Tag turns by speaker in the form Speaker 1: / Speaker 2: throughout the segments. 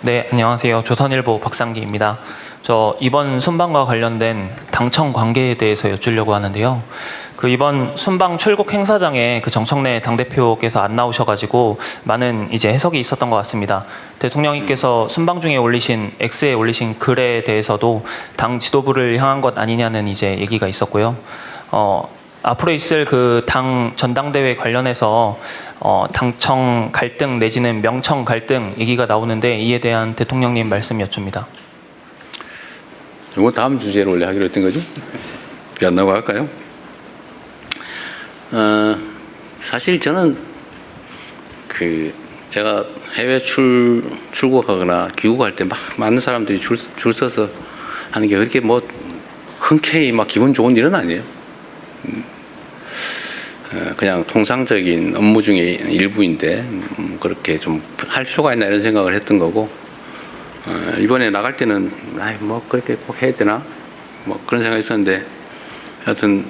Speaker 1: 네, 안녕하세요. 조선일보 박상기입니다. 저 이번 순방과 관련된 당청 관계에 대해서 여쭈려고 하는데요. 이번 순방 출국 행사장에 정청래 당대표께서 안 나오셔가지고 많은 이제 해석이 있었던 것 같습니다. 대통령님께서 순방 중에 X에 올리신 글에 대해서도 당 지도부를 향한 것 아니냐는 이제 얘기가 있었고요. 앞으로 있을 당 전당대회 관련해서 당청 갈등 내지는 명청 갈등 얘기가 나오는데 이에 대한 대통령님 말씀 여쭙니다.
Speaker 2: 이거 다음 주제로 원래 하기로 했던 거죠? 안 나고 할까요? 사실 저는 제가 해외 출국하거나 귀국할 때 막 많은 사람들이 줄 서서 하는 게 그렇게 뭐 흔쾌히 막 기분 좋은 일은 아니에요. 그냥 통상적인 업무 중에 일부인데 그렇게 좀 할 필요가 있나 이런 생각을 했던 거고, 이번에 나갈 때는 뭐 그렇게 꼭 해야 되나 뭐 그런 생각이 있었는데 하여튼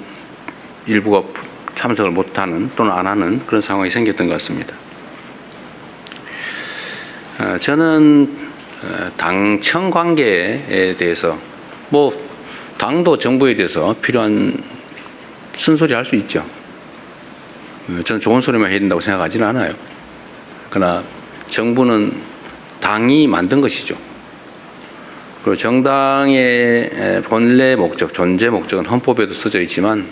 Speaker 2: 일부가 참석을 못하는 또는 안 하는 그런 상황이 생겼던 것 같습니다. 저는 당청 관계에 대해서 뭐 당도 정부에 대해서 필요한 쓴소리 할 수 있죠. 저는 좋은 소리만 해야 된다고 생각하지는 않아요. 그러나 정부는 당이 만든 것이죠. 그리고 정당의 본래 목적, 존재 목적은 헌법에도 써져 있지만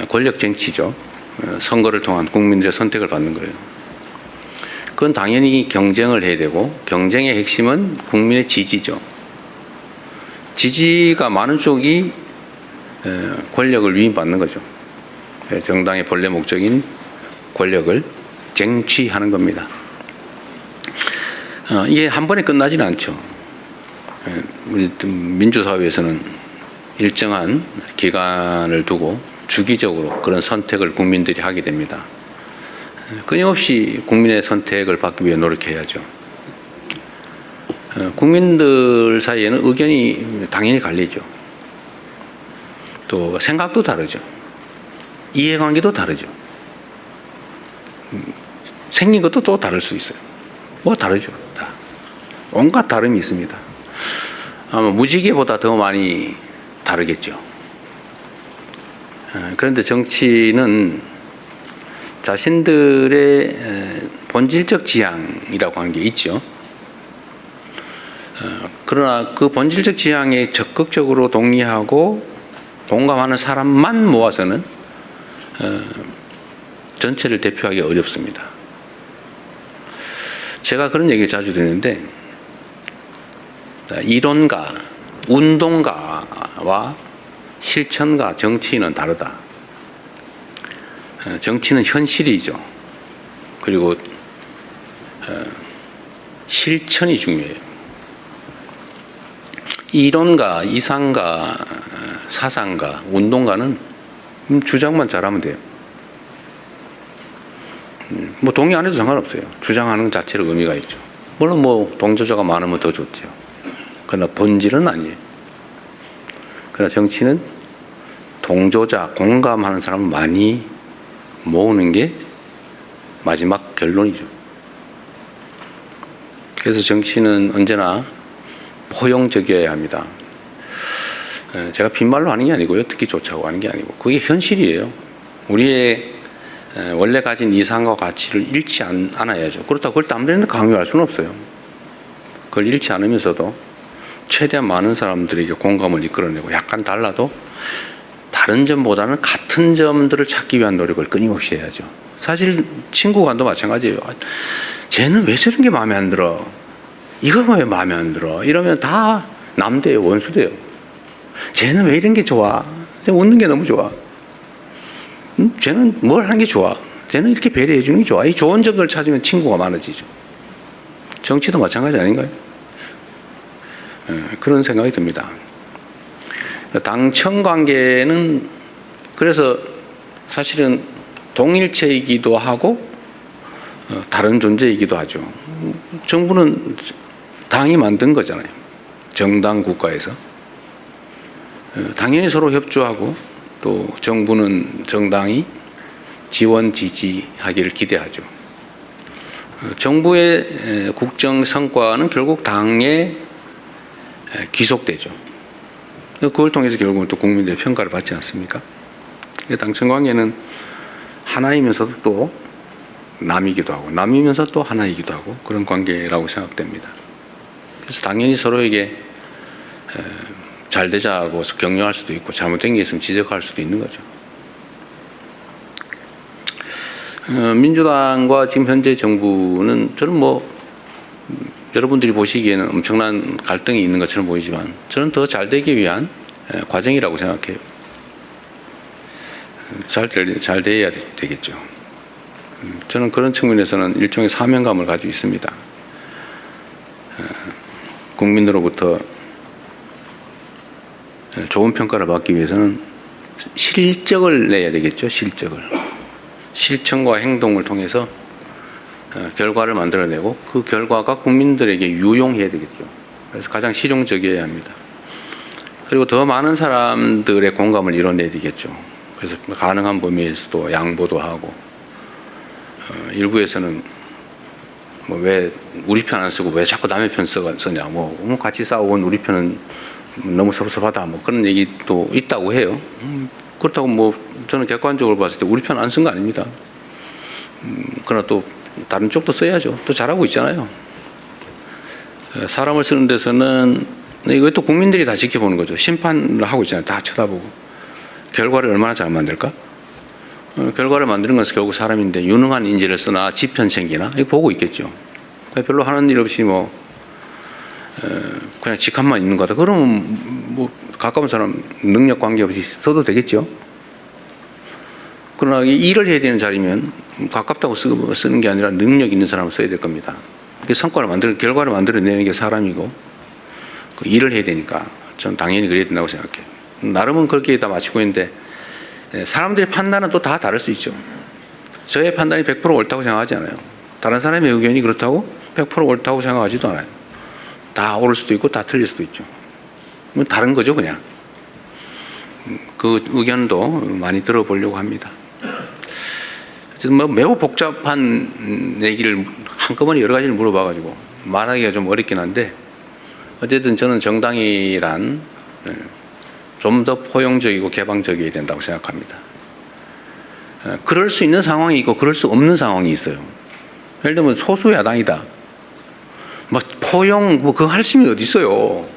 Speaker 2: 권력 쟁취죠. 선거를 통한 국민들의 선택을 받는 거예요. 그건 당연히 경쟁을 해야 되고, 경쟁의 핵심은 국민의 지지죠. 지지가 많은 쪽이 권력을 위임받는 거죠. 정당의 본래 목적인 권력을 쟁취하는 겁니다. 이게 한 번에 끝나지는 않죠. 우리 민주사회에서는 일정한 기간을 두고 주기적으로 그런 선택을 국민들이 하게 됩니다. 끊임없이 국민의 선택을 받기 위해 노력해야죠. 국민들 사이에는 의견이 당연히 갈리죠. 또 생각도 다르죠. 이해관계도 다르죠. 생긴 것도 또 다를 수 있어요. 뭐 다르죠. 다. 온갖 다름이 있습니다. 아마 무지개보다 더 많이 다르겠죠. 그런데 정치는 자신들의 본질적 지향이라고 하는 게 있죠. 그러나 그 본질적 지향에 적극적으로 동의하고 공감하는 사람만 모아서는 전체를 대표하기 어렵습니다. 제가 그런 얘기를 자주 드리는데, 이론가, 운동가와 실천가, 정치인은 다르다. 정치는 현실이죠. 그리고 실천이 중요해요. 이론가, 이상가, 사상가, 운동가는 주장만 잘하면 돼요. 뭐 동의 안 해도 상관없어요. 주장하는 것 자체로 의미가 있죠. 물론 뭐 동조자가 많으면 더 좋죠. 그러나 본질은 아니에요. 그러나 정치는 동조자, 공감하는 사람을 많이 모으는 게 마지막 결론이죠. 그래서 정치는 언제나 포용적이어야 합니다. 제가 빈말로 하는 게 아니고요. 듣기 좋자고 하는 게 아니고, 그게 현실이에요. 우리의 원래 가진 이상과 가치를 잃지 않아야죠. 그렇다고 그걸 땀내는 강요할 수는 없어요. 그걸 잃지 않으면서도 최대한 많은 사람들에게 공감을 이끌어내고, 약간 달라도 다른 점보다는 같은 점들을 찾기 위한 노력을 끊임없이 해야죠. 사실 친구 간도 마찬가지예요. 쟤는 왜 저런 게 마음에 안 들어? 이거 왜 마음에 안 들어? 이러면 다 남대요, 원수대요. 쟤는 왜 이런 게 좋아? 웃는 게 너무 좋아. 쟤는 뭘 하는 게 좋아? 쟤는 이렇게 배려해 주는 게 좋아. 이 좋은 점들을 찾으면 친구가 많아지죠. 정치도 마찬가지 아닌가요? 그런 생각이 듭니다. 당청 관계는 그래서 사실은 동일체이기도 하고 다른 존재이기도 하죠. 정부는 당이 만든 거잖아요. 정당 국가에서. 당연히 서로 협조하고, 또 정부는 정당이 지원 지지하기를 기대하죠. 정부의 국정 성과는 결국 당에 귀속되죠. 그걸 통해서 결국은 또 국민들의 평가를 받지 않습니까? 당청 관계는 하나이면서도 또 남이기도 하고 남이면서 또 하나이기도 하고 그런 관계라고 생각됩니다. 그래서 당연히 서로에게 잘 되자고 격려할 수도 있고 잘못된 게 있으면 지적할 수도 있는 거죠. 민주당과 지금 현재 정부는 저는 뭐 여러분들이 보시기에는 엄청난 갈등이 있는 것처럼 보이지만 저는 더 잘 되기 위한 과정이라고 생각해요. 잘 돼야 되겠죠. 저는 그런 측면에서는 일종의 사명감을 가지고 있습니다. 국민으로부터 좋은 평가를 받기 위해서는 실적을 내야 되겠죠. 실천과 행동을 통해서 결과를 만들어내고 그 결과가 국민들에게 유용해야 되겠죠. 그래서 가장 실용적이어야 합니다. 그리고 더 많은 사람들의 공감을 이뤄내야 되겠죠. 그래서 가능한 범위에서도 양보도 하고 일부에서는 뭐 왜 우리 편 안 쓰고 왜 자꾸 남의 편 쓰냐 뭐 같이 싸우고 우리 편은 너무 섭섭하다 뭐 그런 얘기도 있다고 해요. 그렇다고 뭐 저는 객관적으로 봤을 때 우리 편 안 쓴 거 아닙니다. 그러나 또 다른 쪽도 써야죠. 또 잘하고 있잖아요. 사람을 쓰는 데서는 이것도 국민들이 다 지켜보는 거죠. 심판을 하고 있잖아요. 다 쳐다보고 결과를 얼마나 잘 만들까? 결과를 만드는 것은 결국 사람인데 유능한 인재를 쓰나 지편 챙기나 이거 보고 있겠죠. 별로 하는 일 없이 뭐 그냥 직함만 있는 거다. 그러면 뭐 가까운 사람 능력 관계없이 써도 되겠죠. 그러나 일을 해야 되는 자리면 가깝다고 쓰는 게 아니라 능력 있는 사람을 써야 될 겁니다. 결과를 만들어내는 게 사람이고 그 일을 해야 되니까 저는 당연히 그래야 된다고 생각해요. 나름은 그렇게 다 맞추고 있는데 사람들의 판단은 또 다 다를 수 있죠. 저의 판단이 100% 옳다고 생각하지 않아요. 다른 사람의 의견이 그렇다고 100% 옳다고 생각하지도 않아요. 다 옳을 수도 있고 다 틀릴 수도 있죠. 다른 거죠 그냥. 그 의견도 많이 들어보려고 합니다. 뭐 매우 복잡한 얘기를 한꺼번에 여러 가지를 물어봐가지고 말하기가 좀 어렵긴 한데 어쨌든 저는 정당이란 좀 더 포용적이고 개방적이어야 된다고 생각합니다. 그럴 수 있는 상황이 있고 그럴 수 없는 상황이 있어요. 예를 들면 소수 야당이다. 막 포용 뭐 그거 할 힘이 어디 있어요.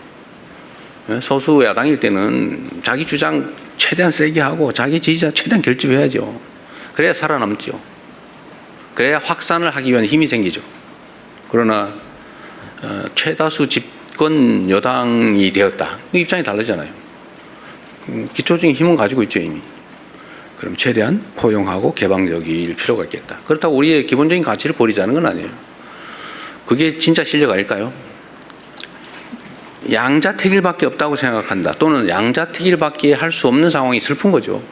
Speaker 2: 소수 야당일 때는 자기 주장 최대한 세게 하고 자기 지지자 최대한 결집해야죠. 그래야 살아남죠. 그래야 확산을 하기 위한 힘이 생기죠. 그러나 최다수 집권 여당이 되었다. 입장이 다르잖아요. 기초적인 힘은 가지고 있죠 이미. 그럼 최대한 포용하고 개방적일 필요가 있겠다. 그렇다고 우리의 기본적인 가치를 버리자는 건 아니에요. 그게 진짜 실력 아닐까요? 양자택일밖에 없다고 생각한다. 또는 양자택일밖에 할 수 없는 상황이 슬픈 거죠.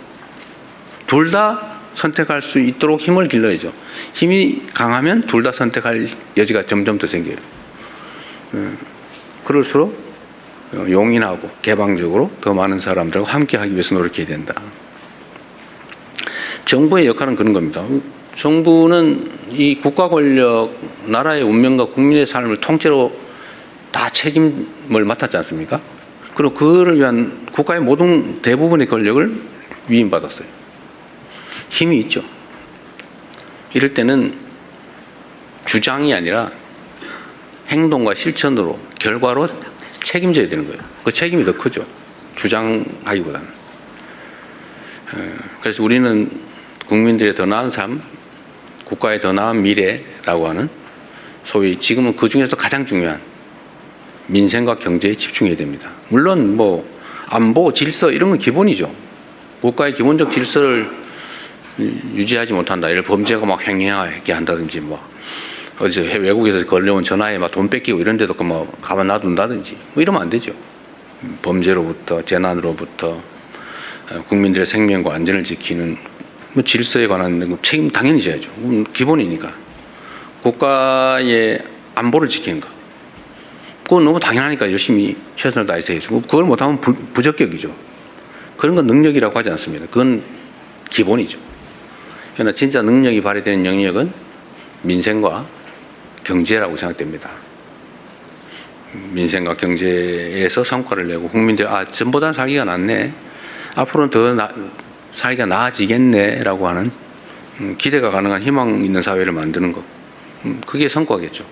Speaker 2: 둘 다 선택할 수 있도록 힘을 길러야죠. 힘이 강하면 둘 다 선택할 여지가 점점 더 생겨요. 그럴수록 용인하고 개방적으로 더 많은 사람들과 함께 하기 위해서 노력해야 된다. 정부의 역할은 그런 겁니다. 정부는 이 국가 권력, 나라의 운명과 국민의 삶을 통째로 다 책임을 맡았지 않습니까? 그리고 그를 위한 국가의 모든 대부분의 권력을 위임받았어요. 힘이 있죠. 이럴 때는 주장이 아니라 행동과 실천으로 결과로 책임져야 되는 거예요. 그 책임이 더 크죠. 주장하기보다는. 그래서 우리는 국민들의 더 나은 삶, 국가의 더 나은 미래라고 하는 소위 지금은 그 중에서 가장 중요한 민생과 경제에 집중해야 됩니다. 물론 뭐 안보, 질서 이런 건 기본이죠. 국가의 기본적 질서를 유지하지 못한다. 예를 들어 범죄가 막 횡행하게 한다든지 뭐 어디서 외국에서 걸려온 전화에 막 돈 뺏기고 이런 데도 뭐 가만 놔둔다든지 뭐 이러면 안 되죠. 범죄로부터 재난으로부터 국민들의 생명과 안전을 지키는 뭐 질서에 관한 책임 당연히 져야죠. 기본이니까. 국가의 안보를 지키는 거. 그건 너무 당연하니까 열심히 최선을 다해서 해야죠. 그걸 못하면 부적격이죠. 그런 건 능력이라고 하지 않습니다. 그건 기본이죠. 그러나 진짜 능력이 발휘되는 영역은 민생과 경제라고 생각됩니다. 민생과 경제에서 성과를 내고 국민들 전보다 살기가 낫네, 앞으로는 더 살기가 나아지겠네라고 하는 기대가 가능한 희망 있는 사회를 만드는 것, 그게 성과겠죠.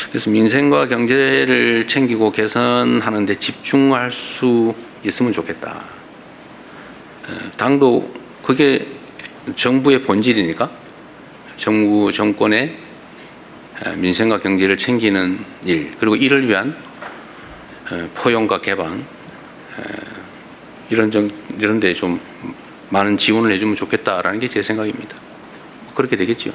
Speaker 2: 그래서 민생과 경제를 챙기고 개선하는 데 집중할 수 있으면 좋겠다. 당도 그게 정부의 본질이니까 정권의 민생과 경제를 챙기는 일, 그리고 이를 위한 포용과 개방, 이런 데 좀 많은 지원을 해주면 좋겠다라는 게 제 생각입니다. 그렇게 되겠죠.